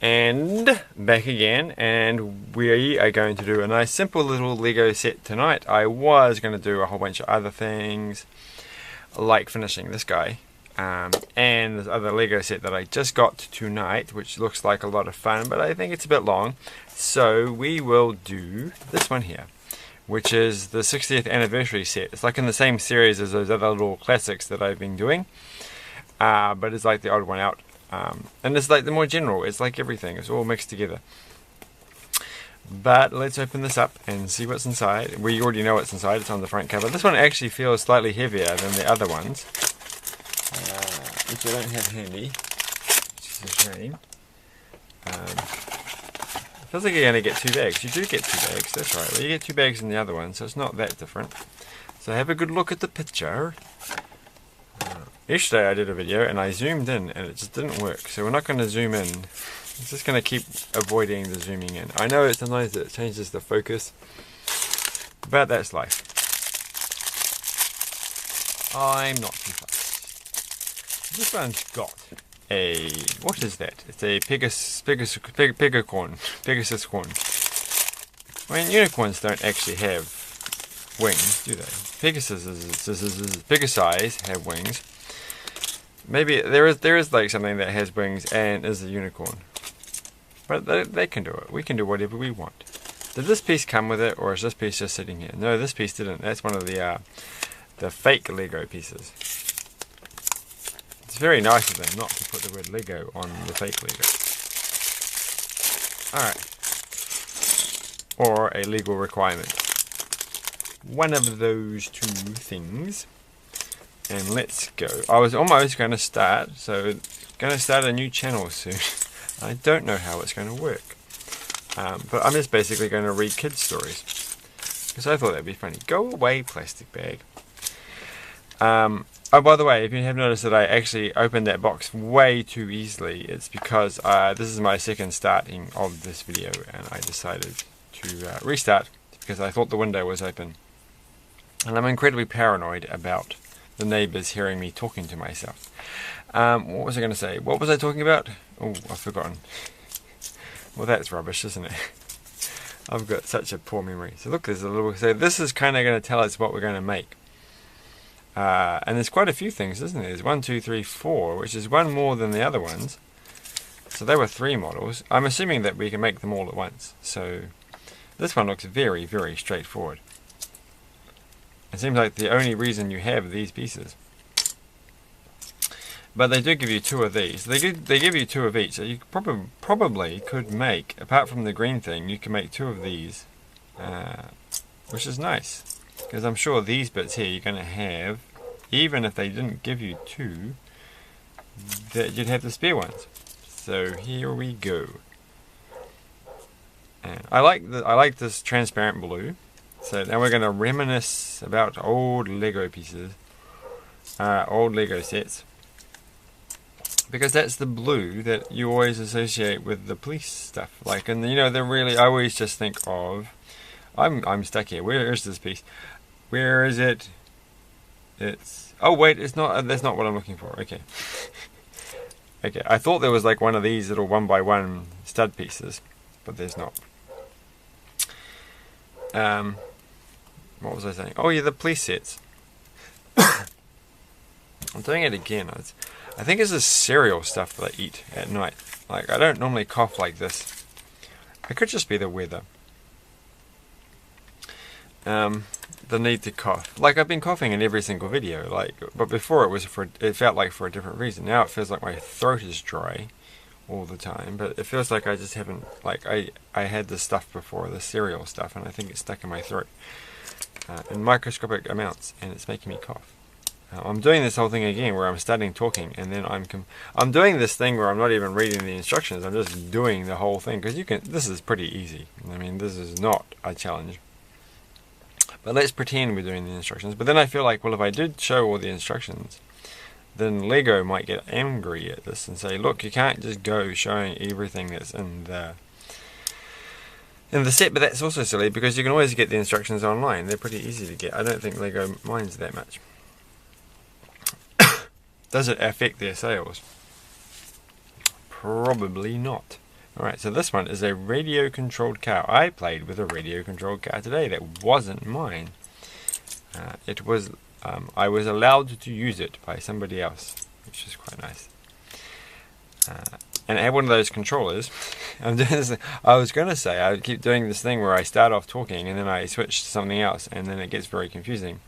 And back again, and we are going to do a nice simple little Lego set tonight. I was going to do a whole bunch of other things, like finishing this guy, and this other Lego set that I just got tonight, which looks like a lot of fun, but I think it's a bit long. So we will do this one here, which is the 60th anniversary set. It's like in the same series as those other little classics that I've been doing, but it's like the odd one out. And it's like the more general, it's like everything, it's all mixed together. But let's open this up and see what's inside. We already know what's inside, it's on the front cover. This one actually feels slightly heavier than the other ones, which I don't have handy, which is a shame. It feels like you're going to get 2 bags. You do get 2 bags, that's right. Well, you get 2 bags in the other one, so it's not that different. So have a good look at the picture. Yesterday I did a video and I zoomed in and it just didn't work, so we're not going to zoom in. I'm just going to keep avoiding the zooming in. I know sometimes it changes the focus, but that's life. I'm not too fussed. This one's got a, what is that? It's a Pegasus corn. I mean, unicorns don't actually have wings, do they? Pegasi have wings. Maybe there is like something that has wings and is a unicorn, but they can do it. We can do whatever we want. Did this piece come with it, or is this piece just sitting here? No, this piece didn't. That's one of the fake Lego pieces. It's very nice of them not to put the word Lego on the fake Lego. Alright. Or a legal requirement. One of those two things. And let's go. I was almost going to start, a new channel soon. I don't know how it's going to work. But I'm just basically going to read kids' stories. Because I thought that'd be funny. Go away, plastic bag. Oh, by the way, if you have noticed that I actually opened that box way too easily, it's because this is my second starting of this video, and I decided to restart because I thought the window was open. And I'm incredibly paranoid about the neighbours hearing me talking to myself. What was I going to say? What was I talking about? Oh, I've forgotten. Well, that's rubbish, isn't it? I've got such a poor memory. So look, there's a little. So this is kind of going to tell us what we're going to make. And there's quite a few things, isn't there? There's 1, 2, 3, 4, which is one more than the other ones. So there were 3 models. I'm assuming that we can make them all at once. So this one looks very, very straightforward. It seems like the only reason you have these pieces. But they do give you 2 of these. They give you 2 of each. So you probably could make, apart from the green thing, you can make 2 of these, which is nice. Because I'm sure these bits here you're going to have, even if they didn't give you 2, that you'd have the spare ones. So here we go. And I like this transparent blue. So now we're going to reminisce about old Lego pieces, old Lego sets, because that's the blue that you always associate with the police stuff. Like, and you know, I always just think of, I'm stuck here. Where is this piece? Where is it? It's, oh wait, it's not. That's not what I'm looking for. Okay, okay. I thought there was like one of these little 1x1 stud pieces, but there's not. What was I saying? Oh yeah, the police sets. I'm doing it again. I think it's the cereal stuff that I eat at night. Like, I don't normally cough like this. It could just be the weather. The need to cough. Like, I've been coughing in every single video. Like, but before it felt like for a different reason. Now it feels like my throat is dry all the time, but it feels like I just haven't, like, I had this stuff before, the cereal stuff, and I think it's stuck in my throat in microscopic amounts, and it's making me cough. I'm doing this whole thing again where I'm starting talking, and then I'm doing this thing where I'm not even reading the instructions, I'm just doing the whole thing, because this is pretty easy. I mean, this is not a challenge. But let's pretend we're doing the instructions. But then I feel like, well, if I did show all the instructions, then Lego might get angry at this and say, look, you can't just go showing everything that's in the set. But that's also silly, because you can always get the instructions online. They're pretty easy to get. I don't think Lego minds that much. Does it affect their sales? Probably not. Alright, so this one is a radio-controlled car. I played with a radio-controlled car today that wasn't mine. It was, I was allowed to use it by somebody else, which is quite nice. And I had one of those controllers. I'm doing this. I was going to say, I keep doing this thing where I start off talking and then I switch to something else, and then it gets very confusing.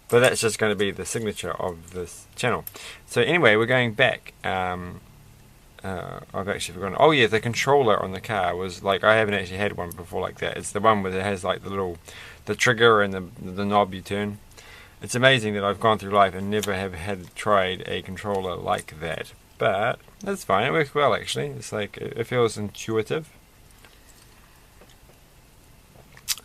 But that's just going to be the signature of this channel. So anyway, we're going back. I've actually forgotten. Oh yeah, the controller on the car was like, I haven't actually had one before like that. It's the one where it has like the trigger and the knob you turn. It's amazing that I've gone through life and never have tried a controller like that. But that's fine. It works well actually. It's like it feels intuitive.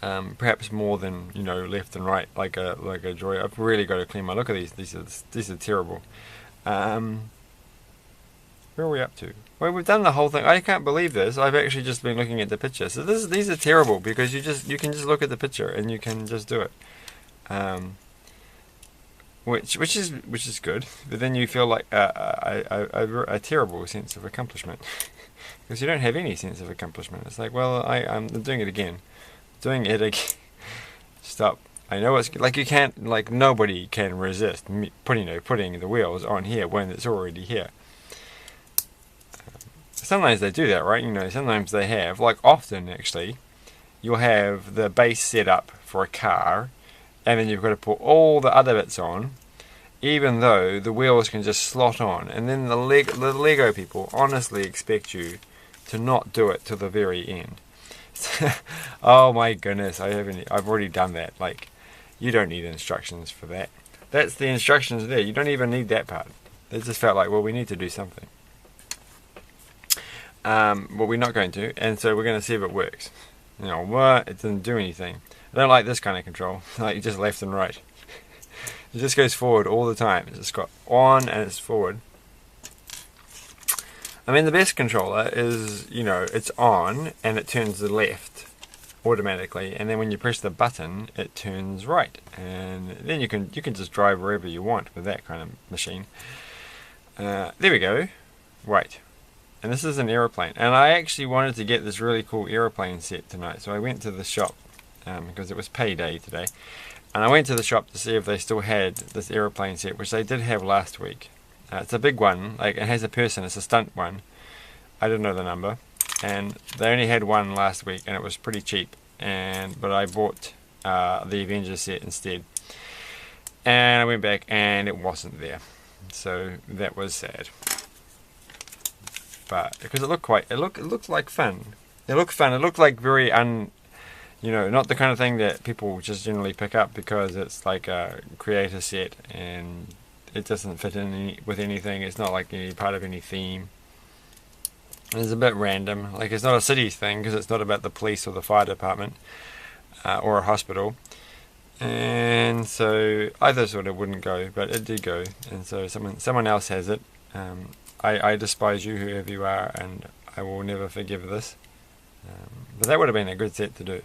Perhaps more than, you know, left and right like a Joy. I've really got to clean my look at these. These are terrible. Where are we up to? Well, we've done the whole thing. I can't believe this. I've actually just been looking at the picture. So these are terrible because you can just look at the picture and you can just do it. Which is good. But then you feel like a terrible sense of accomplishment because you don't have any sense of accomplishment. It's like, well, I'm doing it again. Doing it again. Stop. I know it's like you can't, like nobody can resist putting the wheels on here when it's already here. Sometimes they do that, right? You know, sometimes they have, like often actually, you'll have the base set up for a car, and then you've got to put all the other bits on, even though the wheels can just slot on. And then the Lego people honestly expect you to not do it to the very end. Oh my goodness, I've already done that. Like, you don't need instructions for that. That's the instructions there. You don't even need that part. They just felt like, well, we need to do something. But we're not going to, and so we're going to see if it works. You know what? It doesn't do anything. I don't like this kind of control. Like just left and right. It just goes forward all the time. It's just got on and it's forward. I mean, the best controller is, you know, it's on and it turns to the left automatically, and then when you press the button, it turns right, and then you can just drive wherever you want with that kind of machine. There we go. Right. And this is an aeroplane, and I actually wanted to get this really cool aeroplane set tonight, so I went to the shop because it was payday today, and I went to the shop to see if they still had this aeroplane set, which they did have last week. It's a big one, like it has a person, it's a stunt one. I didn't know the number, and they only had one last week, and it was pretty cheap. But I bought the Avengers set instead, and I went back, and it wasn't there, so that was sad. But because it looked like fun. It looked fun. It looked like very you know, not the kind of thing that people just generally pick up because it's like a creator set and it doesn't fit in with anything. It's not like any part of any theme. It's a bit random. Like it's not a cities thing because it's not about the police or the fire department or a hospital. And so I just thought it wouldn't go, but it did go. And so someone else has it. I despise you, whoever you are, and I will never forgive this. But that would have been a good set to do.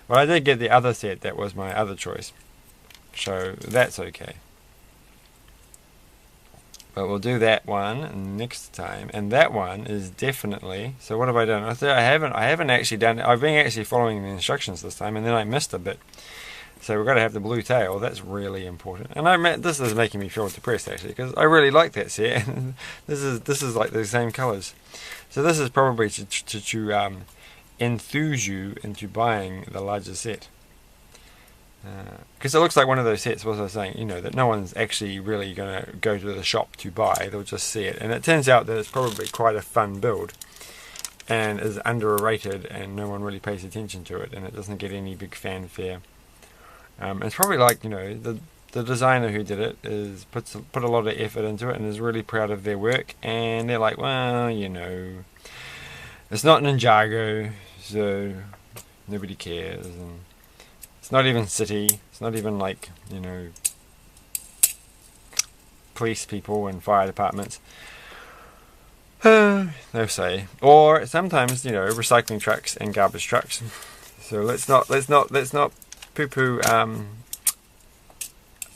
Well, I did get the other set, that was my other choice. So that's okay. But we'll do that one next time. And that one is definitely... So what have I done? I haven't actually done it. I've been actually following the instructions this time, and then I missed a bit. So we've got to have the blue tail. That's really important. And this is making me feel depressed actually, because I really like that set. this is like the same colours. So this is probably to enthuse you into buying the larger set. Because it looks like one of those sets, what I was saying, you know, that no one's actually really going to go to the shop to buy. They'll just see it. And it turns out that it's probably quite a fun build. And is underrated, and no one really pays attention to it. And it doesn't get any big fanfare. It's probably like, you know, the designer who did it put a lot of effort into it and is really proud of their work, and they're like, well, you know, it's not Ninjago, so nobody cares, and it's not even city, it's not even like, you know, police people and fire departments, they'll say, or sometimes, you know, recycling trucks and garbage trucks. So let's not poo-poo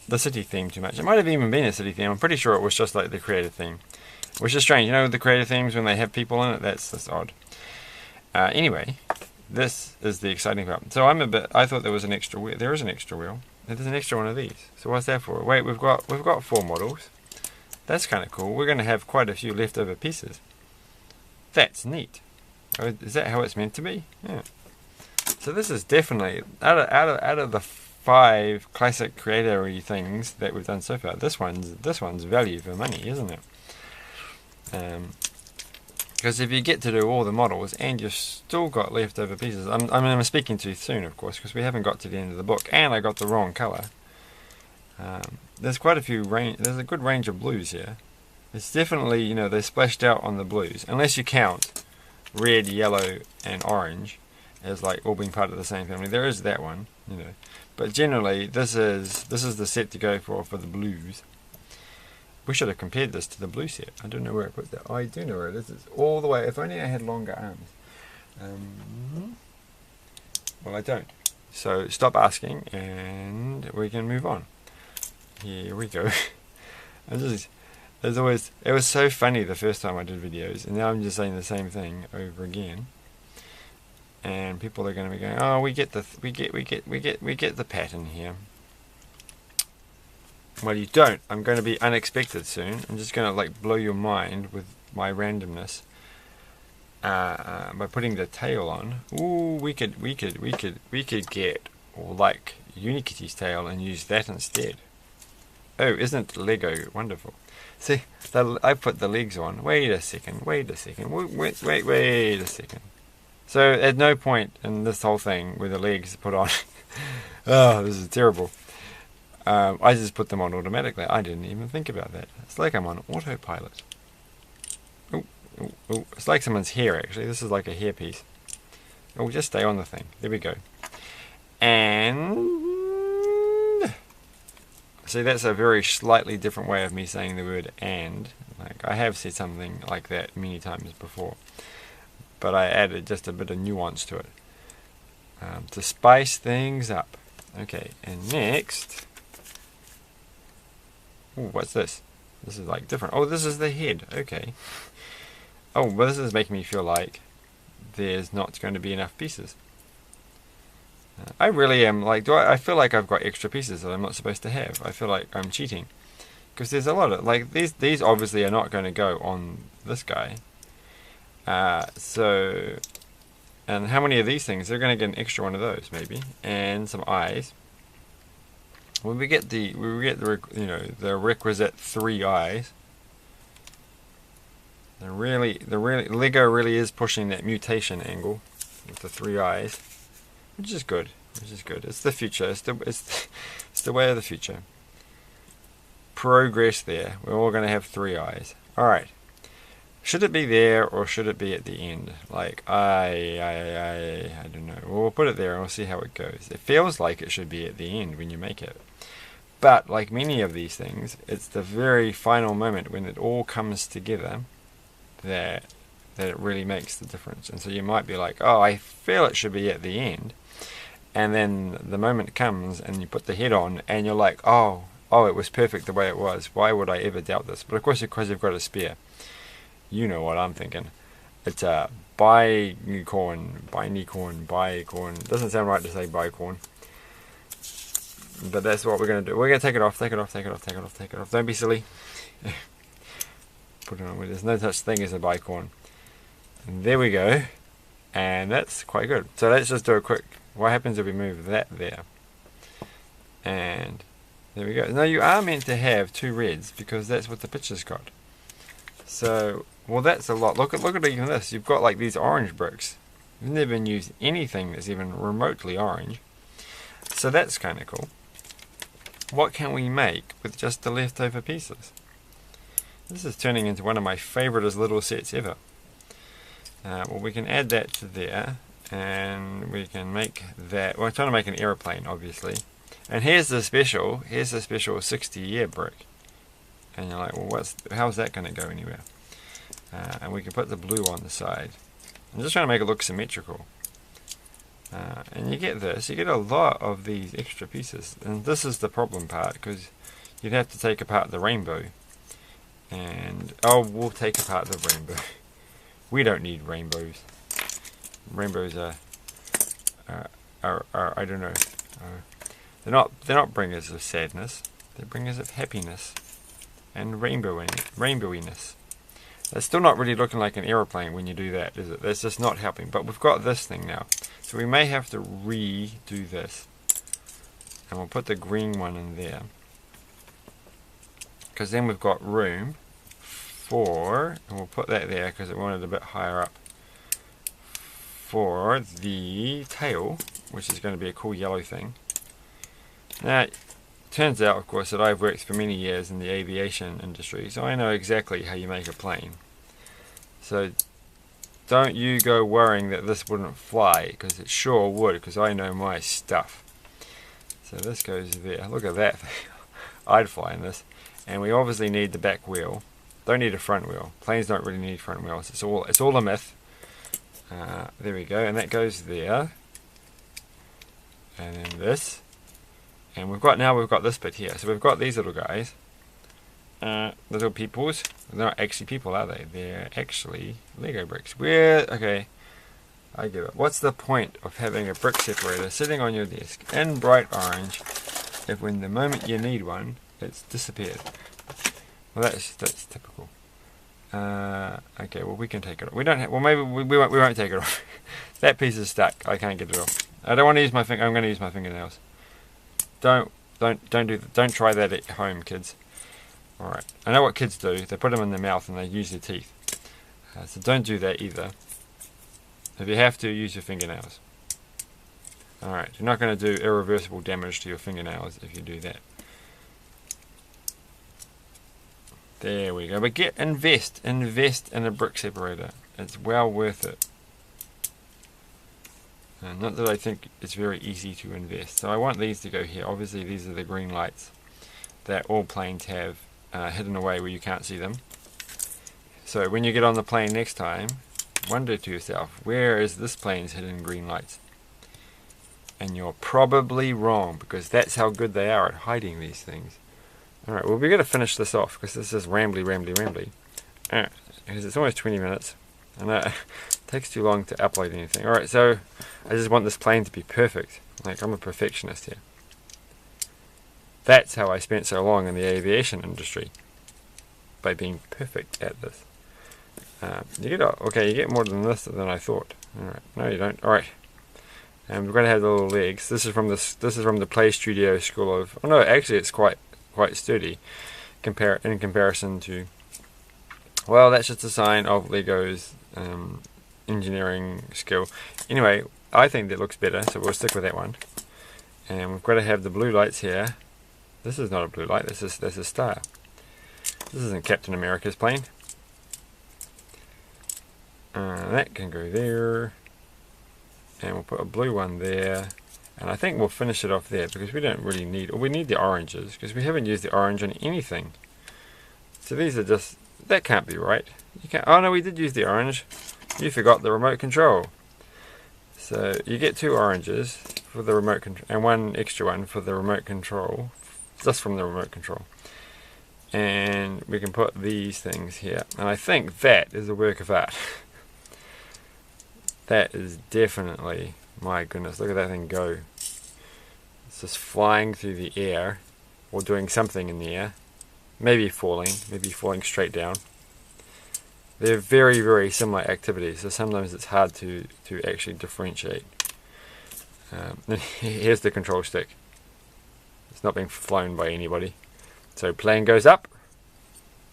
the city theme too much. It might have even been a city theme. I'm pretty sure it was just like the creative theme. which is strange. You know, the creator themes when they have people in it, that's just odd. Anyway, this is the exciting part. So I thought there was an extra wheel. There is an extra wheel. There's an extra one of these. So what's that for? Wait, we've got 4 models. That's kind of cool. We're going to have quite a few leftover pieces. That's neat. Oh, is that how it's meant to be? Yeah. So this is definitely out of the 5 classic creator-y things that we've done so far. This one's value for money, isn't it? Because if you get to do all the models and you've still got leftover pieces, I'm speaking too soon, of course, because we haven't got to the end of the book, and I got the wrong color. There's quite a few there's a good range of blues here. It's definitely, you know, they're splashed out on the blues, unless you count red, yellow, and orange as like all being part of the same family. There is that one, you know, but generally this is the set to go for the blues. We should have compared this to the blue set. I don't know where I put that. I do know where it is. It's all the way. If only I had longer arms. Well, I don't. So stop asking, and we can move on. Here we go. It was so funny the first time I did videos, and now I'm just saying the same thing over again. And people are going to be going, "Oh, we get the pattern here." Well, you don't. I'm going to be unexpected soon. I'm just going to like blow your mind with my randomness by putting the tail on. Ooh, we could get like Unikitty's tail and use that instead. Oh, isn't Lego wonderful? See, I put the legs on. Wait a second. Wait a second. Wait a second. So at no point in this whole thing were the legs put on. Oh, this is terrible. I just put them on automatically. I didn't even think about that. It's like I'm on autopilot. Oh, it's like someone's hair, actually. This is like a hairpiece. Oh, just stay on the thing. There we go. And see, that's a very slightly different way of me saying the word "and." Like, I have said something like that many times before, but I added just a bit of nuance to it to spice things up. Okay, and next. Ooh, what's this? This is like different. Oh, this is the head. Okay. Oh, well, this is making me feel like there's not going to be enough pieces. I really am like, I feel like I've got extra pieces that I'm not supposed to have. I feel like I'm cheating. Because there's a lot of, like, these obviously are not going to go on this guy. And how many of these things? They're going to get an extra one of those, maybe. And some eyes. When we get the requisite 3 eyes, Lego really is pushing that mutation angle with the 3 eyes, which is good. It's the future. It's the way of the future. Progress there. We're all going to have 3 eyes. All right. Should it be there or should it be at the end? Like I don't know. Well, we'll put it there and we'll see how it goes. It feels like it should be at the end when you make it. But like many of these things, it's the very final moment when it all comes together that it really makes the difference. And so you might be like, oh, I feel it should be at the end. And then the moment comes and you put the head on and you're like, oh, it was perfect the way it was. Why would I ever doubt this? But of course, because you've got a spare. You know what I'm thinking. It's a bicorn. Doesn't sound right to say bicorn. But that's what we're going to do. We're going to take it off. Don't be silly. Put it on. There's no such thing as a bicorn. And there we go. And that's quite good. So let's just do a quick. What happens if we move that there? And there we go. Now you are meant to have 2 reds because that's what the picture's got. So, well, that's a lot. Look at even this. You've got like these orange bricks. You've never used anything that's even remotely orange. So that's kind of cool. What can we make with just the leftover pieces? This is turning into one of my favourite little sets ever. Well, we can add that to there, and we can make that. Well, I'm trying to make an aeroplane, obviously. And here's the special 60-year brick. And you're like, well, how's that going to go anywhere? And we can put the blue on the side. I'm just trying to make it look symmetrical. And you get a lot of these extra pieces. And this is the problem part, because you'd have to take apart the rainbow And oh, we'll take apart the rainbow. We don't need rainbows. Rainbows are I don't know. They're not bringers of sadness. They're bringers of happiness and rainbowiness. That's still not really looking like an aeroplane when you do that, is it? That's just not helping. But we've got this thing now, so we may have to redo this. And we'll put the green one in there, because then we've got room for, and we'll put that there because it wanted a bit higher up, for the tail, which is going to be a cool yellow thing. Now, it turns out, of course, that I've worked for many years in the aviation industry, so I know exactly how you make a plane. So don't you go worrying that this wouldn't fly, because it sure would, because I know my stuff. So this goes there. Look at that thing. I'd fly in this. And we obviously need the back wheel. Don't need a front wheel. Planes don't really need front wheels. It's all a myth. There we go, and that goes there. And then this. And we've got this bit here. So we've got these little guys. Little peoples. They're not actually people, are they? They're actually Lego bricks. Okay, I give up. What's the point of having a brick separator sitting on your desk in bright orange if when the moment you need one, it's disappeared? Well, that's typical. Okay, well we can take it off. We don't have, well maybe we won't take it off. That piece is stuck. I can't get it off. I don't want to use my finger. I'm going to use my fingernails. Don't try that at home, kids. All right. I know what kids do. They put them in their mouth and they use their teeth. So don't do that either. If you have to, use your fingernails. All right. You're not going to do irreversible damage to your fingernails if you do that. There we go. But invest in a brick separator. It's well worth it. And not that I think it's very easy to invest. So I want these to go here. Obviously these are the green lights that all planes have hidden away where you can't see them. So when you get on the plane next time, wonder to yourself, where is this plane's hidden green lights? And you're probably wrong, because that's how good they are at hiding these things. Alright, well we're going to finish this off, because this is rambly. Because it's almost 20 minutes. And it takes too long to upload anything. Alright, so I just want this plane to be perfect. Like, I'm a perfectionist here. That's how I spent so long in the aviation industry. By being perfect at this. You get more than this than I thought. Alright, no you don't. Alright. And we're going to have the little legs. This is from the Play Studio School of... Oh no, actually it's quite sturdy in comparison to... Well, that's just a sign of Lego's engineering skill. Anyway, I think that looks better, so we'll stick with that one. And we've got to have the blue lights here. This is not a blue light, this is a star. This isn't Captain America's plane. That can go there. And we'll put a blue one there. And I think we'll finish it off there, because we don't really need... we need the oranges, because we haven't used the orange on anything. So these are just... That can't be right. You can't... Oh no, we did use the orange. You forgot the remote control. So you get 2 oranges for the remote control, and 1 extra one for the remote control, just from the remote control. And we can put these things here. And I think that is a work of art. That is definitely... My goodness, look at that thing go. It's just flying through the air, or doing something in the air. Maybe falling straight down. They're very, very similar activities, so sometimes it's hard to actually differentiate. Here's the control stick. It's not being flown by anybody. So plane goes up,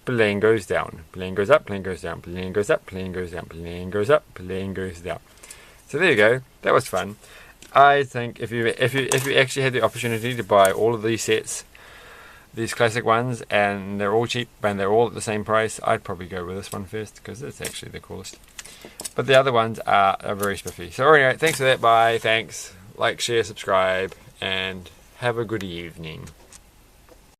plane goes down, plane goes up, plane goes down, plane goes up, plane goes down, plane goes up, plane goes down. So there you go. That was fun. I think if you actually had the opportunity to buy all of these sets, these classic ones, and they're all cheap and they're all at the same price, I'd probably go with this one first, because it's actually the coolest. But the other ones are very spiffy. So anyway, thanks for that. Bye. Thanks. Like, share, subscribe, and have a good evening.